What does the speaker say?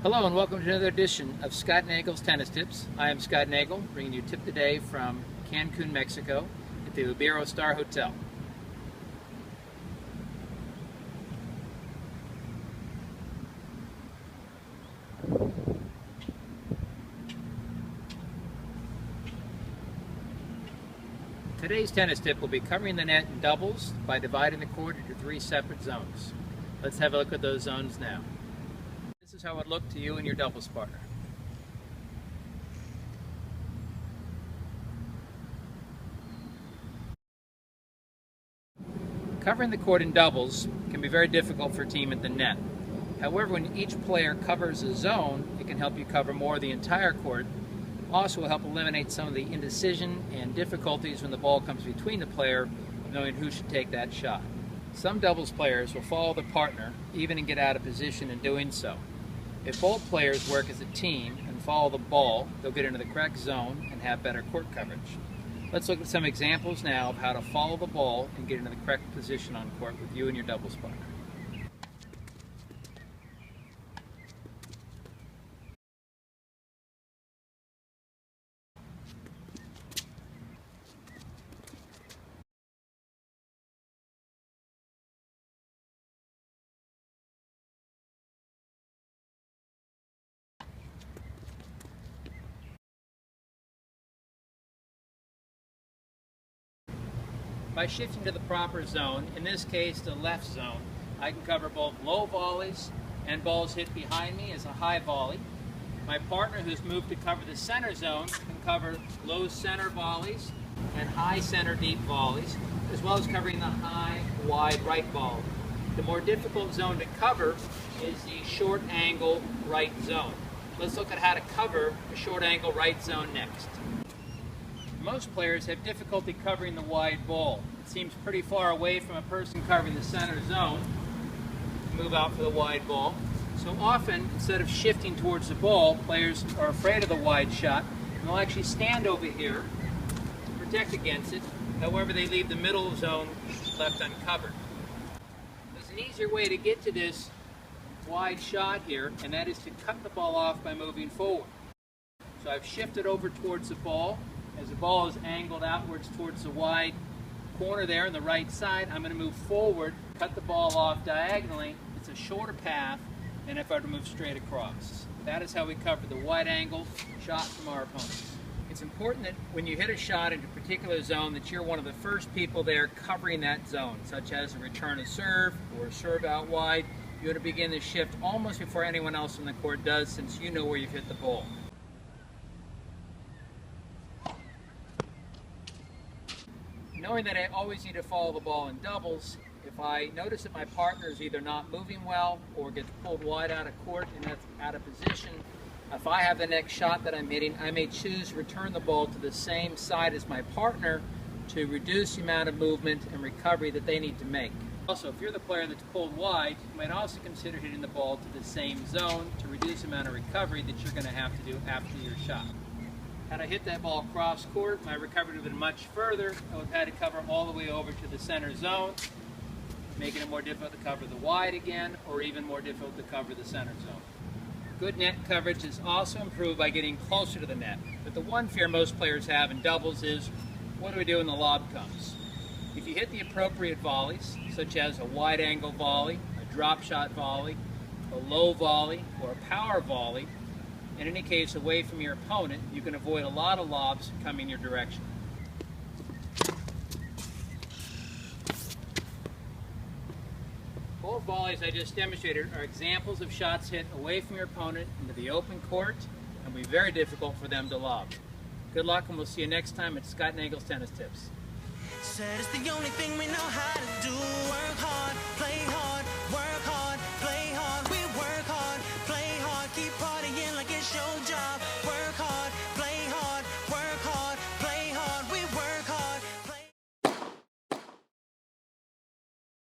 Hello and welcome to another edition of Scott Nagle's Tennis Tips. I am Scott Nagle, bringing you a tip today from Cancun, Mexico at the Iberostar Hotel. Today's tennis tip will be covering the net in doubles by dividing the court into 3 separate zones. Let's have a look at those zones now. This is how it would look to you and your doubles partner. Covering the court in doubles can be very difficult for a team at the net. However, when each player covers a zone, it can help you cover more of the entire court. Also will help eliminate some of the indecision and difficulties when the ball comes between the player, knowing who should take that shot. Some doubles players will follow the partner, even and get out of position in doing so. If both players work as a team and follow the ball, they'll get into the correct zone and have better court coverage. Let's look at some examples now of how to follow the ball and get into the correct position on court with you and your doubles partner. By shifting to the proper zone, in this case the left zone, I can cover both low volleys and balls hit behind me as a high volley. My partner, who's moved to cover the center zone, can cover low center volleys and high center deep volleys, as well as covering the high wide right volley. The more difficult zone to cover is the short angle right zone. Let's look at how to cover a short angle right zone next. Most players have difficulty covering the wide ball. It seems pretty far away from a person covering the center zone. Move out for the wide ball. So often, instead of shifting towards the ball, players are afraid of the wide shot, and they'll actually stand over here to protect against it. However, they leave the middle zone left uncovered. There's an easier way to get to this wide shot here, and that is to cut the ball off by moving forward. So I've shifted over towards the ball. As the ball is angled outwards towards the wide corner there on the right side, I'm going to move forward, cut the ball off diagonally. It's a shorter path than if I were to move straight across. That is how we cover the wide angle shot from our opponents. It's important that when you hit a shot into a particular zone that you're one of the first people there covering that zone, such as a return of serve or a serve out wide. You want to begin the shift almost before anyone else on the court does, since you know where you've hit the ball. Knowing that I always need to follow the ball in doubles, if I notice that my partner is either not moving well or gets pulled wide out of court and that's out of position, if I have the next shot that I'm hitting, I may choose to return the ball to the same side as my partner to reduce the amount of movement and recovery that they need to make. Also, if you're the player that's pulled wide, you might also consider hitting the ball to the same zone to reduce the amount of recovery that you're going to have to do after your shot. Had I hit that ball cross court, my recovery would have been much further. I would have had to cover all the way over to the center zone, making it more difficult to cover the wide again, or even more difficult to cover the center zone. Good net coverage is also improved by getting closer to the net. But the one fear most players have in doubles is, what do we do when the lob comes? If you hit the appropriate volleys, such as a wide angle volley, a drop shot volley, a low volley, or a power volley, in any case away from your opponent, you can avoid a lot of lobs coming your direction. Both volleys I just demonstrated are examples of shots hit away from your opponent into the open court, and will be very difficult for them to lob. Good luck, and we'll see you next time at Scott Nagle's Tennis Tips. Said it's the only thing we know how to do. Work hard, play hard.